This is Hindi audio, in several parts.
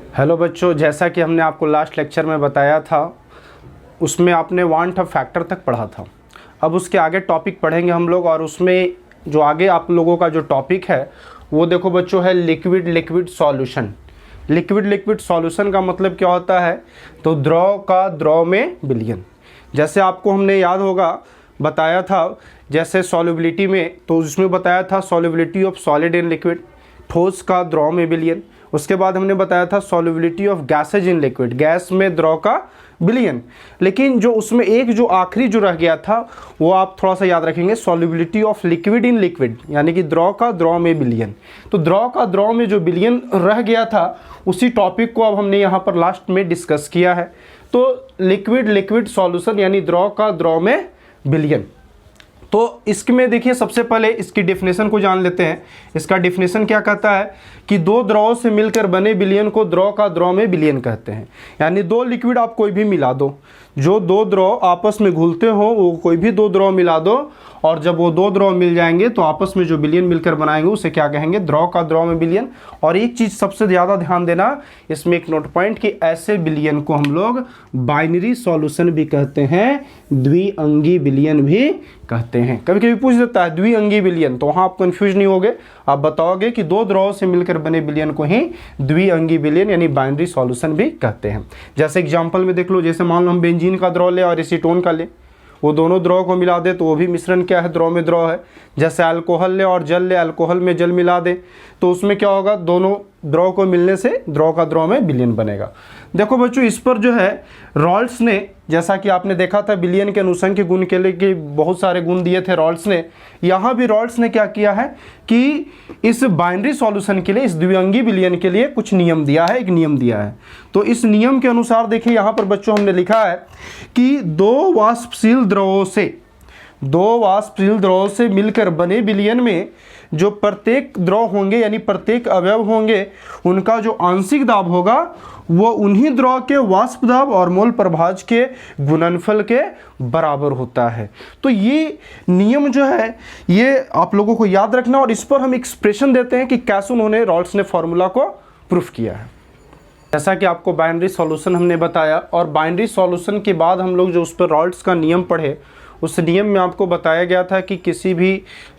हेलो बच्चों, जैसा कि हमने आपको लास्ट लेक्चर में बताया था उसमें आपने वांट ऑफ फैक्टर तक पढ़ा था। अब उसके आगे टॉपिक पढ़ेंगे हम लोग, और उसमें जो आगे आप लोगों का जो टॉपिक है वो देखो बच्चों है liquid liquid solution. Liquid liquid solution का मतलब क्या होता है? तो द्रव का द्रव में विलयन। जैसे आपको हमने याद होगा बताया था, जैसे सॉल्युबिलिटी में तो उसमें बताया था solubility of solid in liquid, ठोस का द्रव में विलयन। उसके बाद हमने बताया था solubility of gases in liquid, gas में द्रव का विलयन। लेकिन जो उसमें एक जो आखिरी जो रह गया था वो आप थोड़ा सा याद रखेंगे, solubility of liquid in liquid, यानी कि द्रव का द्रव में विलयन। तो द्रव का द्रव में जो विलयन रह गया था उसी टॉपिक को अब हमने यहाँ पर लास्ट में डिस्कस किया है। तो लिक्विड लिक्विड सॉल्यूशन यानी द्रव का द्रव में विलयन। तो इसमें देखिए सबसे पहले इसकी डेफिनेशन को जान लेते हैं। इसका डेफिनेशन क्या कहता है कि दो द्रवों से मिलकर बने विलयन को द्रव का द्रव में विलयन कहते हैं। यानी दो लिक्विड आप कोई भी मिला दो, जो दो द्रव आपस में घुलते हो वो कोई भी दो द्रव मिला दो, और जब वो दो द्रव मिल जाएंगे तो आपस में जो विलयन मिलकर बनाएंगे उसे क्या कहेंगे? द्रव का द्रव में विलयन। और एक चीज़ सबसे ज़्यादा ध्यान देना इसमें, एक नोट पॉइंट, कि ऐसे विलयन को हम लोग बाइनरी सॉल्यूशन भी कहते हैं, द्विअंगी विलयन भी कहते हैं। कभी कभी पूछ देता है द्विअंगी विलयन, तो वहाँ आप कंफ्यूज नहीं होगे, आप बताओगे कि दो द्रव से मिलकर बने विलयन को ही द्विअंगी विलयन यानी बाइनरी सॉल्यूशन भी कहते हैं। जैसे एग्जांपल में देख लो, जैसे मान लो हम बेंजीन का द्रव ले और एसीटोन का ले, वो दोनों द्रव को मिला दे तो वो भी मिश्रण क्या है? द्रव में द्रव है। जैसे अल्कोहल ले और जल ले, अल्कोहल में जल मिला दे तो उसमें क्या होगा? दोनों द्रव को मिलने से द्रव का द्रव में विलयन बनेगा। देखो बच्चों, इस पर जो है रॉल्स ने, जैसा कि आपने देखा था विलयन के अनुसंग गुण के लिए कि बहुत सारे गुण दिए थे रॉल्स ने, यहाँ भी रॉल्स ने क्या किया है कि इस बाइनरी सॉल्यूशन के लिए, इस द्विअंगी विलयन के लिए कुछ नियम दिया है, एक नियम दिया है। तो इस नियम के अनुसार देखिए यहाँ पर बच्चों हमने लिखा है कि दो वाष्पशील द्रवों से मिलकर बने विलयन में जो प्रत्येक द्रव होंगे यानी प्रत्येक अवयव होंगे, उनका जो आंशिक दाब होगा वो उन्हीं द्रव के वाष्प दाब और मोल प्रभाज के गुणनफल के बराबर होता है। तो ये नियम जो है ये आप लोगों को याद रखना, और इस पर हम एक्सप्रेशन देते हैं कि कैसे उन्होंने रॉल्स ने फॉर्मूला को प्रूफ किया है। जैसा कि आपको बाइनरी सॉल्यूशन हमने बताया, और बाइनरी सॉल्यूशन के बाद हम लोग जो उस पर रॉल्स का नियम पढ़े, उस नियम में आपको बताया गया था कि किसी भी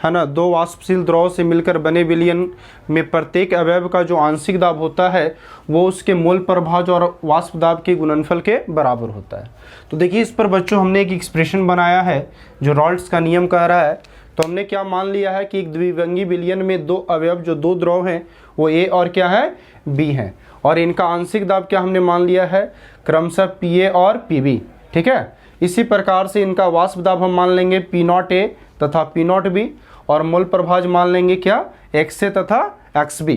है ना दो वाष्पशील द्रव से मिलकर बने विलयन में प्रत्येक अवयव का जो आंशिक दाब होता है वो उसके मोल प्रभाज और वाष्प दाब के गुणनफल के बराबर होता है। तो देखिए इस पर बच्चों हमने एक एक्सप्रेशन बनाया है जो रॉल्स का नियम कह रहा है। तो हमने क्या मान लिया है कि एक द्विअंगी विलयन में दो अवयव जो दो द्रव हैं वो ए और क्या है? बी हैं, और इनका आंशिक दाब क्या हमने मान लिया है? क्रमशः पी ए और पी बी। ठीक है, इसी प्रकार से इनका वाष्प दाब हम मान लेंगे पी नॉट ए तथा पी नॉट बी, और मोल प्रभाज मान लेंगे क्या? एक्स ए तथा एक्स बी।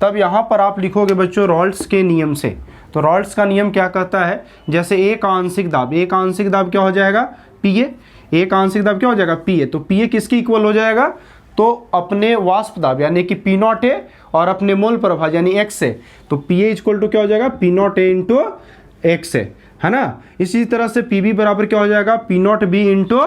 तब यहाँ पर आप लिखोगे बच्चों रॉल्स के नियम से। तो रॉल्स का नियम क्या कहता है? जैसे ए का आंशिक दाब क्या हो जाएगा? P A. ए का आंशिक दाब क्या हो जाएगा? P A. तो पी ए किसकी इक्वल हो जाएगा? तो अपने वाष्प दाब यानी कि पी नॉट ए और अपने मोल प्रभाज यानी एक्स ए। तो पी ए इक्वल टू क्या हो जाएगा? P naught A into X A, है ना। इसी तरह से पी बी बराबर क्या हो जाएगा? P naught B into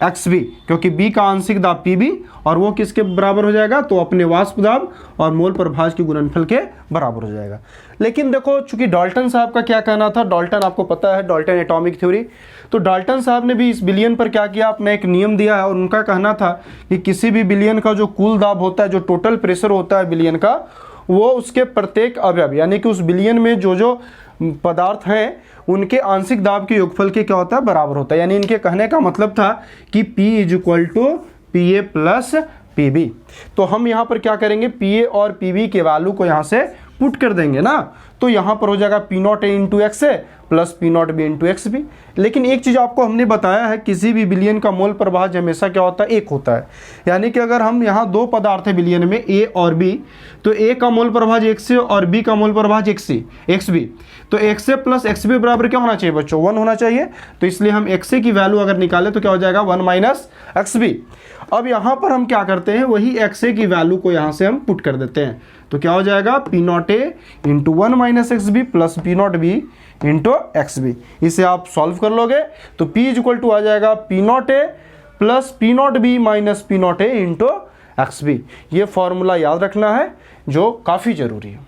X B, क्योंकि बी का आंशिक दाब पी बी और वो किसके बराबर हो जाएगा? तो अपने वाष्प दाब और मोल प्रभाज के गुणनफल के बराबर हो जाएगा। लेकिन देखो चूंकि डाल्टन साहब का क्या कहना था, डाल्टन आपको पता है, डाल्टन एटॉमिक थ्योरी, तो डाल्टन साहब ने भी इस विलयन पर क्या किया? अपना एक नियम दिया है, और उनका कहना था कि किसी भी विलयन का जो कुल दाब होता है, जो टोटल प्रेशर होता है विलयन का, वो उसके प्रत्येक अवयव यानी कि उस विलयन में जो जो पदार्थ हैं उनके आंशिक दाब के योगफल के क्या होता है? बराबर होता है। यानी इनके कहने का मतलब था कि P is equal to P A plus P B. तो हम यहाँ पर क्या करेंगे? पी ए और पी बी के वैल्यू को यहाँ से पुट कर देंगे ना, तो यहाँ पर हो जाएगा P naught A into X A plus P naught B into X B. लेकिन एक चीज़ आपको हमने बताया है, किसी भी विलयन का मोल प्रभाज हमेशा क्या होता है? एक होता है। यानी कि अगर हम यहाँ दो पदार्थ है विलयन में ए और बी, तो ए का मोल प्रभाज एक्स ए और बी का मोल प्रभाज एक्स बी, तो x A plus X B बराबर क्या होना चाहिए बच्चों? 1 होना चाहिए। तो इसलिए हम एक्स ए की वैल्यू अगर निकालें तो क्या हो जाएगा? 1 माइनस एक्स बी। अब यहाँ पर हम क्या करते हैं? वही एक्स ए की वैल्यू को यहाँ से हम पुट कर देते हैं, तो क्या हो जाएगा? P naught A into 1 minus X B plus P naught B into X B. इसे आप सॉल्व कर लोगे तो P इज इक्वल टू आ जाएगा P naught A plus P naught B minus P naught A into X B. ये फॉर्मूला याद रखना है जो काफ़ी ज़रूरी है।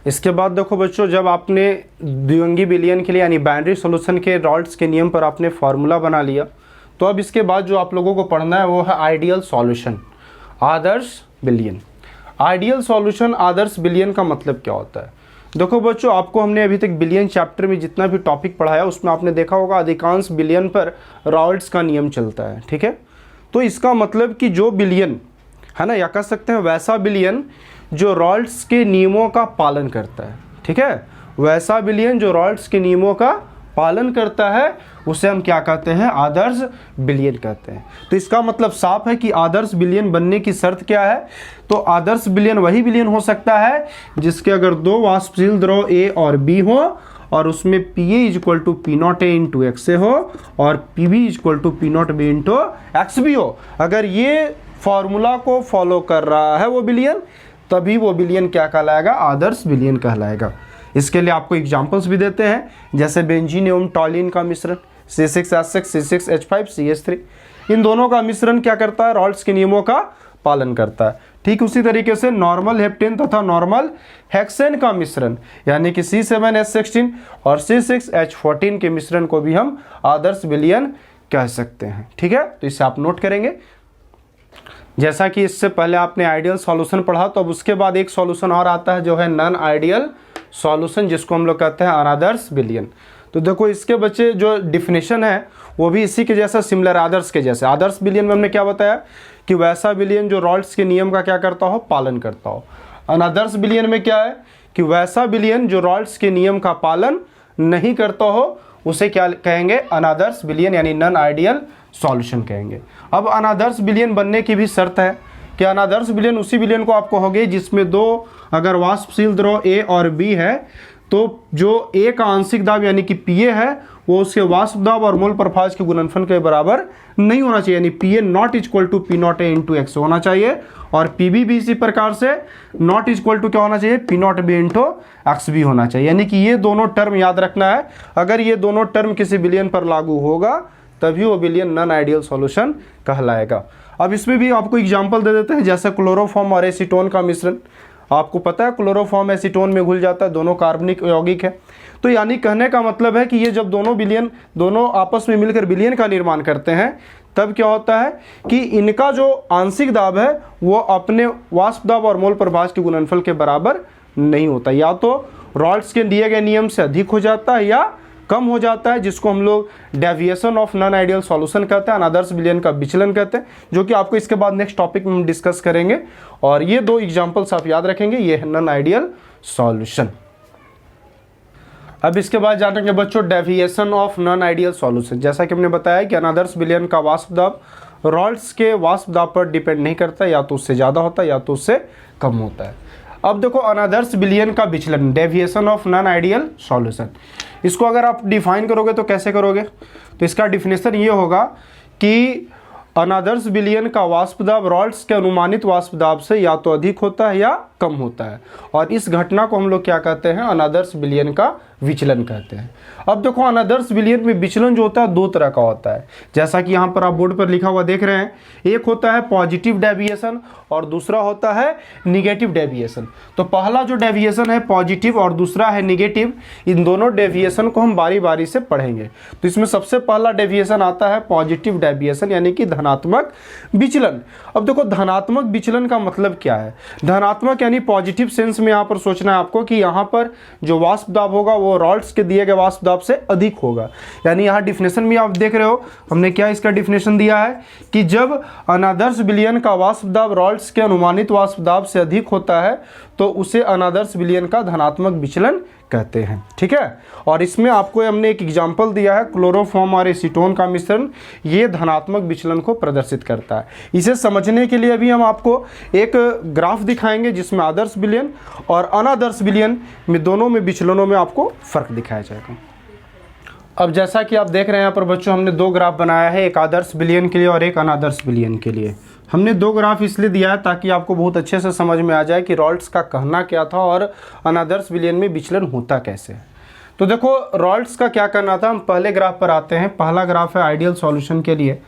इसके बाद देखो बच्चों, जब आपने द्विअंगी विलयन के लिए यानी बाइनरी सॉल्यूशन के रॉल्स के नियम पर आपने फार्मूला बना लिया, तो अब इसके बाद जो आप लोगों को पढ़ना है वो है आइडियल सॉल्यूशन, आदर्श विलयन। आइडियल सॉल्यूशन, आदर्श विलयन का मतलब क्या होता है? देखो बच्चों, आपको हमने अभी तक विलयन चैप्टर में जितना भी टॉपिक पढ़ाया उसमें आपने देखा होगा अधिकांश विलयन पर रॉल्स का नियम चलता है, ठीक है। तो इसका मतलब कि जो विलयन है ना, या कह सकते हैं वैसा विलयन जो रॉल्स के नियमों का पालन करता है, ठीक है, वैसा विलयन जो रॉल्स के नियमों का पालन करता है उसे हम क्या कहते हैं? आदर्श विलयन कहते हैं। तो इसका मतलब साफ है कि आदर्श विलयन बनने की शर्त क्या है? तो आदर्श विलयन वही विलयन हो सकता है जिसके अगर दो वाष्पशील द्रव ए और बी हो और उसमें Pa equal to P naught A into X A हो और Pb equal to P naught B into X B हो। अगर ये फॉर्मूला को फॉलो कर रहा है वो विलयन, तभी वो विलयन क्या कहलाएगा? आदर्श विलयन कहलाएगा। इसके लिए आपको एग्जांपल्स भी देते हैं, जैसे बेंजीन एवं टॉलिन का मिश्रण C6H6 C6H5 CH3, इन दोनों का मिश्रण क्या करता है? रॉल्स के नियमों का पालन करता है। ठीक उसी तरीके से नॉर्मल हेप्टेन तथा नॉर्मल हेक्सेन का मिश्रण यानी कि C7H16 और C6H14 के मिश्रण को भी हम आदर्श विलयन कह सकते हैं, ठीक है। तो इसे आप नोट करेंगे। जैसा कि इससे पहले आपने आइडियल सॉल्यूशन पढ़ा, तो अब उसके बाद एक सॉल्यूशन और आता है जो है नॉन आइडियल सॉल्यूशन, जिसको हम लोग कहते हैं अनादर्श विलयन। तो देखो, इसके बच्चे जो डिफिनेशन है वो भी इसी के जैसा, सिमिलर आदर्श के जैसे। आदर्श विलयन में हमने क्या बताया कि वैसा विलयन जो रॉल्स के नियम का क्या करता हो? पालन करता हो। अनादर्श विलयन में क्या है कि वैसा विलयन जो रॉल्स के नियम का पालन नहीं करता हो उसे क्या कहेंगे? अनादर्श विलयन यानी नॉन आइडियल सॉल्यूशन कहेंगे। अब अनादर्श विलयन बनने की भी शर्त है कि अनादर्श विलयन उसी विलयन को आप कहोगे जिसमें दो अगर वाष्पशील द्रव ए और बी है, तो जो ए का आंशिक दाब यानी कि Pa है वो उसके वाष्प दाब और मोल प्रभाज के गुणनफल के बराबर नहीं होना चाहिए, यानी Pa naught equal to P naught A into X होना चाहिए, और Pb भी इसी प्रकार से नॉट इक्वल टू क्या होना चाहिए? P naught B into X B होना चाहिए। यानी कि ये दोनों टर्म याद रखना है। अगर ये दोनों टर्म किसी विलयन पर लागू होगा तभी वो विलयन नॉन आइडियल सॉल्यूशन कहलाएगा। अब इसमें भी आपको एग्जांपल दे देते हैं, जैसे क्लोरोफॉर्म और एसीटोन का मिश्रण। आपको पता है क्लोरोफॉर्म एसीटोन में घुल जाता है, दोनों कार्बनिक यौगिक है। तो यानी कहने का मतलब है कि ये जब दोनों आपस में मिलकर विलयन का निर्माण करते हैं, तब क्या होता है कि इनका जो आंशिक दाब है वो अपने वाष्प दाब और मोल प्रभाज के गुणनफल के बराबर नहीं होता, या तो रॉल्स के दिए गए नियम से अधिक हो जाता है या कम हो जाता है, जिसको हम लोग deviation of non ideal solution कहते हैं, अनादर्श विलयन का विचलन कहते हैं, जो कि आपको इसके बाद नेक्स्ट टॉपिक में हम डिस्कस करेंगे। और ये दो एग्जांपल्स आप याद रखेंगे, ये है नॉन आइडियल सॉल्यूशन। अब इसके बाद जानेंगे बच्चों deviation of non ideal solution. जैसा कि हमने बताया कि अनादर्श विलयन का वाष्प दाब रॉल्स के वाष्प दाब पर डिपेंड नहीं करता, या तो उससे ज़्यादा होता है या तो उससे कम होता है। अब देखो, अनादर्श विलयन का विचलन, deviation of non ideal solution, इसको अगर आप डिफाइन करोगे तो कैसे करोगे? तो इसका डिफिनेशन ये होगा कि अनादर्श विलयन का वाष्प दाब रॉल्स के अनुमानित वाष्प दाब से या तो अधिक होता है या कम होता है, और इस घटना को हम लोग क्या कहते हैं? अनादर्श विलयन का विचलन कहते हैं। अब देखो, अनादर्श विलयन में विचलन जो होता है दो तरह का होता है, जैसा कि यहाँ पर आप बोर्ड पर लिखा हुआ देख रहे हैं। एक होता है पॉजिटिव डेविएशन और दूसरा होता है निगेटिव डेविएशन। तो पहला जो डेविएशन है पॉजिटिव और दूसरा है निगेटिव, इन दोनों डेविएशन को हम बारी बारी से पढ़ेंगे। तो इसमें सबसे पहला डेविएशन आता है पॉजिटिव डेविएशन यानी कि धनात्मक विचलन। अब देखो, धनात्मक विचलन का मतलब क्या है? धनात्मक यानी पॉजिटिव सेंस में यहाँ पर सोचना है आपको कि यहाँ पर जो वाष्प दाब होगा वो रॉल्स के दिए गए वाष्प दाब से अधिक होगा। यानी यहाँ डिफिनेशन में आप देख रहे हो, हमने क्या इसका डिफिनेशन दिया है कि जब अनादर्श विलयन का वाष्प दाब रॉल्स के अनुमानित वाष्प दाब से अधिक होता है तो उसे अनादर्श विलयन का धनात्मक विचलन कहते हैं, ठीक है। और इसमें आपको हमने एक एग्जांपल दिया है क्लोरोफॉर्म और एसीटोन का मिश्रण, ये धनात्मक विचलन को प्रदर्शित करता है। इसे समझने के लिए अभी हम आपको एक ग्राफ दिखाएंगे जिसमें आदर्श विलयन और अनादर्श विलयन में दोनों में विचलनों में आपको फर्क दिखाया जाएगा। अब जैसा कि आप देख रहे हैं यहाँ पर बच्चों, हमने दो ग्राफ बनाया है, एक आदर्श विलयन के लिए और एक अनादर्श विलयन के लिए। हमने दो ग्राफ इसलिए दिया है ताकि आपको बहुत अच्छे से समझ में आ जाए कि रॉल्स का कहना क्या था और अनादर्श विलयन में विचलन होता कैसे है। तो देखो, रॉल्स का क्या करना था, हम पहले ग्राफ पर आते हैं। पहला ग्राफ है आइडियल सॉल्यूशन के लिए।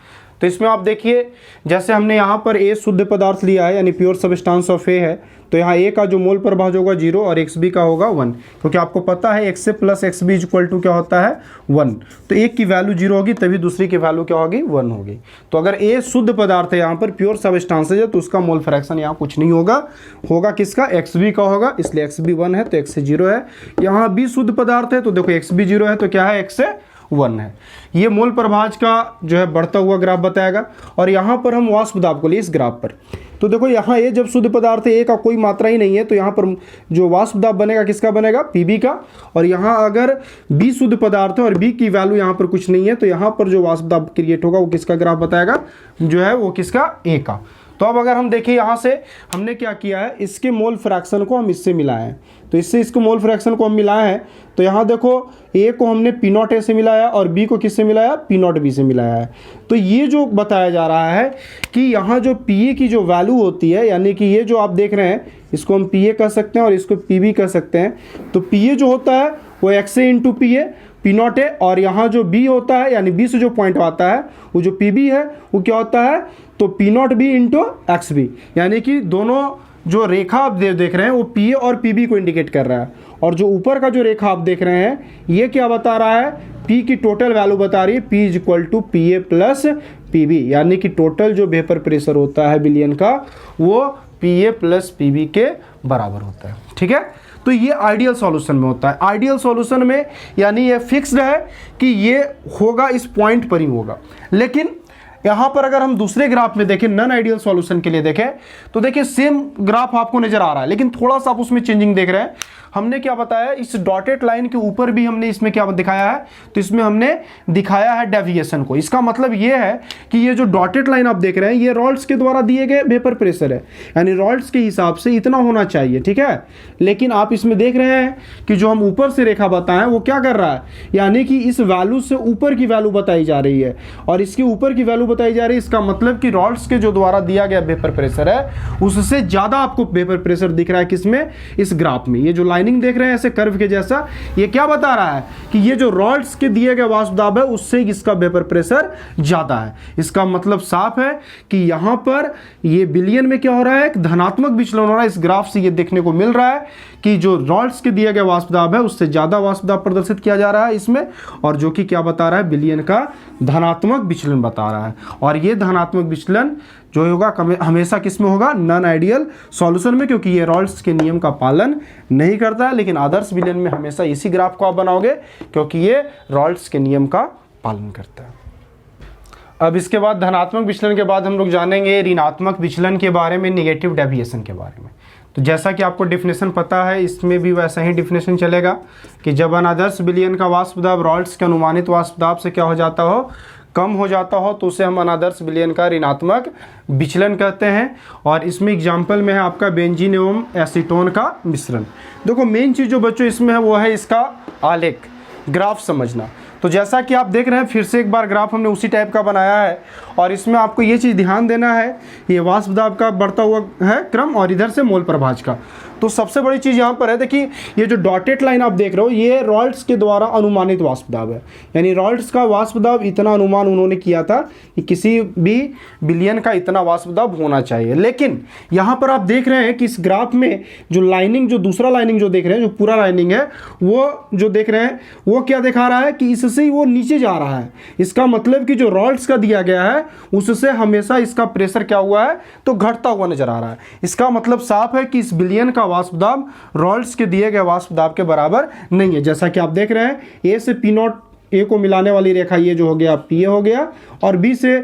तो इसमें आप देखिए, जैसे हमने यहाँ पर ए शुद्ध पदार्थ लिया है यानी प्योर सब्सटेंस ऑफ ए है, तो यहाँ ए का जो मोल प्रभाज होगा 0 और एक्स बी का होगा 1, क्योंकि आपको पता है एक्स से plus X B equal to क्या होता है 1। तो एक की वैल्यू 0 होगी तभी दूसरी की वैल्यू क्या होगी 1 होगी। तो अगर ए शुद्ध पदार्थ है, यहाँ पर प्योर सबस्टांसेज है, तो उसका मोल फ्रैक्शन यहाँ कुछ नहीं होगा किसका, एक्स बी का होगा, इसलिए एक्स बी 1 है तो एक्स 0 है। यहाँ बी शुद्ध पदार्थ है तो देखो एक्स बी 0 है तो क्या है, एक्स 1 है। ये मोल प्रभाज का जो है बढ़ता हुआ ग्राफ बताएगा। और यहाँ पर हम वाष्प दाब को लिए इस ग्राफ पर, तो देखो यहाँ ए जब शुद्ध पदार्थ है, ए का कोई मात्रा ही नहीं है, तो यहाँ पर जो वाष्प दाब बनेगा किसका बनेगा, पीबी का। और यहाँ अगर बी शुद्ध पदार्थ है और बी की वैल्यू यहाँ पर कुछ नहीं है, तो यहाँ पर जो वाष्प दाब क्रिएट होगा वो किसका ग्राफ बताएगा, जो है वो किसका, ए का। तो अब अगर हम देखें यहाँ से हमने क्या किया है, इसके मोल फ्रैक्शन को हम इससे मिलाए हैं, तो इससे इसको मोल फ्रैक्शन को हम मिलाए हैं। तो यहाँ देखो ए को हमने पी नॉट ए से मिलाया और बी को किससे मिलाया, पी नॉट बी से मिलाया है। तो ये जो बताया जा रहा है कि यहाँ जो पी ए की जो वैल्यू होती है, यानी कि ये जो आप देख रहे हैं इसको हम पी ए कह सकते हैं और इसको पी बी कह सकते हैं। तो पी ए जो होता है वो x A into P A P not है, और यहाँ जो बी होता है यानी बी से जो पॉइंट आता है वो जो पी बी है वो क्या होता है, तो P naught B into X B, यानी कि दोनों जो रेखा आप देख रहे हैं वो पी ए और पी बी को इंडिकेट कर रहा है। और जो ऊपर का जो रेखा आप देख रहे हैं ये क्या बता रहा है, पी की टोटल वैल्यू बता रही है, P is equal to P A plus P B, यानी कि टोटल जो वेपर प्रेशर होता है विलयन का वो P A plus P B के बराबर होता है। ठीक है, तो ये आइडियल सॉल्यूशन में होता है। आइडियल सॉल्यूशन में यानी ये फिक्स्ड है कि ये होगा, इस पॉइंट पर ही होगा। लेकिन यहाँ पर अगर हम दूसरे ग्राफ में देखें, नॉन आइडियल सॉल्यूशन के लिए देखें, तो देखिए सेम ग्राफ आपको नजर आ रहा है, लेकिन थोड़ा सा आप उसमें चेंजिंग देख रहे हैं। हमने क्या बताया, इस डॉटेड लाइन के ऊपर भी हमने इसमें क्या दिखाया है, तो इसमें हमने दिखाया है डेविएशन को। इसका मतलब ये है कि ये जो डॉटेड लाइन आप देख रहे हैं ये रॉल्स के द्वारा दिए गए वेपर प्रेशर है, यानी रॉल्स के हिसाब से इतना होना चाहिए। ठीक है, लेकिन आप इसमें देख रहे हैं कि जो हम ऊपर से रेखा बताएं वो क्या कर रहा है, यानी कि इस वैल्यू से ऊपर की वैल्यू बताई जा रही है और इसके ऊपर की वैल्यू बताई जा रही है। इसका मतलब कि रॉल्स के जो द्वारा दिया गया वेपर प्रेशर है उससे ज्यादा आपको वेपर प्रेशर दिख रहा है किसमें, इस ग्राफ में। ये जो लाइनिंग देख रहे हैं ऐसे कर्व के जैसा, ये क्या बता रहा है कि ये जो रॉड्स के दिए गए वाष्प दाब है उससे इसका वेपर प्रेशर ज्यादा है। इसका मतलब साफ है कि यहां पर ये विलयन में क्या हो रहा है, एक धनात्मक विचलन हो रहा है। इस ग्राफ से ये देखने को मिल रहा है कि जो रॉड्स के दिए गए वाष्प दाब है उससे ज्यादा वाष्प दाब प्रदर्शित किया जा रहा है इसमें, और जो कि क्या बता रहा है, विलयन का धनात्मक विचलन बता रहा है। और ये धनात्मक विचलन जो होगा हमेशा किस में होगा, नॉन आइडियल सॉल्यूशन में, क्योंकि ये रॉल्स के नियम का पालन नहीं करता है। लेकिन आदर्श विलयन में हमेशा इसी ग्राफ को आप बनाओगे क्योंकि ये रॉल्स के नियम का पालन करता है। अब इसके बाद धनात्मक विचलन के बाद हम लोग जानेंगे ऋणात्मक विचलन के बारे में, नेगेटिव डेविएशन के बारे में। तो जैसा कि आपको डिफिनेशन पता है, इसमें भी वैसा ही डिफिनेशन चलेगा कि जब अनादर्श विलयन का वाष्प दाब रॉल्स के अनुमानित वाष्प दाब से क्या हो जाता हो, कम हो जाता हो, तो उसे हम अनादर्श विलयन का ऋणात्मक विचलन कहते हैं। और इसमें एग्जाम्पल में है आपका बेंजीन एवं एसीटोन का मिश्रण। देखो मेन चीज़ जो बच्चों इसमें है वो है इसका आलेख, ग्राफ समझना। तो जैसा कि आप देख रहे हैं, फिर से एक बार ग्राफ हमने उसी टाइप का बनाया है और इसमें आपको ये चीज़ ध्यान देना है, ये वाष्प दाब का बढ़ता हुआ है क्रम और इधर से मोल प्रभाज का। तो सबसे बड़ी चीज़ यहाँ पर है, देखिए ये जो डॉटेड लाइन आप देख रहे हो ये रॉल्ट्स के द्वारा अनुमानित वाष्प दाब है, यानी रॉल्ट्स का वाष्प दाब इतना अनुमान उन्होंने किया था कि किसी भी विलयन का इतना वाष्प दाब होना चाहिए। लेकिन यहाँ पर आप देख रहे हैं कि इस ग्राफ में जो लाइनिंग, जो दूसरा लाइनिंग जो देख रहे हैं, जो पूरा लाइनिंग है वो जो देख रहे हैं वो क्या दिखा रहा है कि इससे ही वो नीचे जा रहा है। इसका मतलब कि जो रॉल्ट्स का दिया गया है उससे हमेशा इसका प्रेशर क्या हुआ है, तो घटता हुआ नजर आ रहा है। इसका मतलब साफ है कि इस विलयन का वाष्प दाब रॉल्ट्स के दिए गए वाष्प दाब के बराबर नहीं है। जैसा कि आप देख रहे हैं, ए से पी नॉट ए को मिलाने वाली रेखा ये जो हो गया पी ए हो गया, और बी से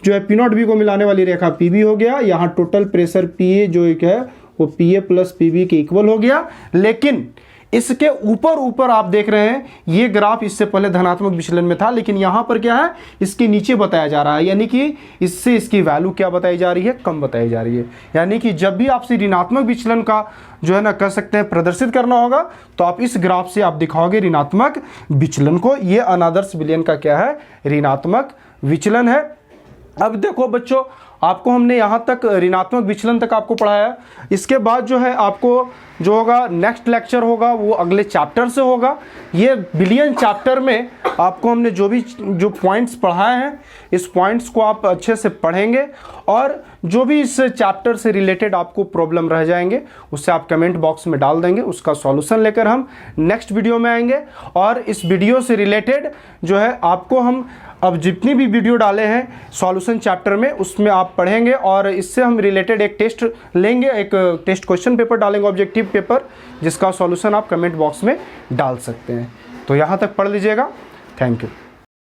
जो है पी नॉट बी को मिलाने वाली रेखा पी बी हो गया। यहाँ टोटल प्रेशर पी ए जो एक है वो P A plus P B के इक्वल हो गया। लेकिन इसके ऊपर आप देख रहे हैं ये ग्राफ इससे पहले धनात्मक विचलन में था, लेकिन यहाँ पर क्या है, इसके नीचे बताया जा रहा है, यानी कि इससे इसकी वैल्यू क्या बताई जा रही है, कम बताई जा रही है। यानी कि जब भी आपसे ऋणात्मक विचलन का जो है ना कह सकते हैं प्रदर्शित करना होगा तो आप इस ग्राफ से आप दिखाओगे ऋणात्मक विचलन को। ये अनादर्श विलयन का क्या है, ऋणात्मक विचलन है। अब देखो बच्चों, आपको हमने यहाँ तक ऋणात्मक विचलन तक आपको पढ़ाया, इसके बाद जो है आपको जो होगा नेक्स्ट लेक्चर होगा वो अगले चैप्टर से होगा। ये बिलियन चैप्टर में आपको हमने जो पॉइंट्स पढ़ाए हैं, इस पॉइंट्स को आप अच्छे से पढ़ेंगे और जो भी इस चैप्टर से रिलेटेड आपको प्रॉब्लम रह जाएंगे उससे आप कमेंट बॉक्स में डाल देंगे, उसका सॉल्यूशन लेकर हम नेक्स्ट वीडियो में आएंगे। और इस वीडियो से रिलेटेड जो है आपको हम अब जितनी भी वीडियो डाले हैं सॉल्यूशन चैप्टर में उसमें आप पढ़ेंगे और इससे हम रिलेटेड एक टेस्ट लेंगे, एक टेस्ट क्वेश्चन पेपर डालेंगे, ऑब्जेक्टिव पेपर, जिसका सॉल्यूशन आप कमेंट बॉक्स में डाल सकते हैं। तो यहाँ तक पढ़ लीजिएगा। Thank you.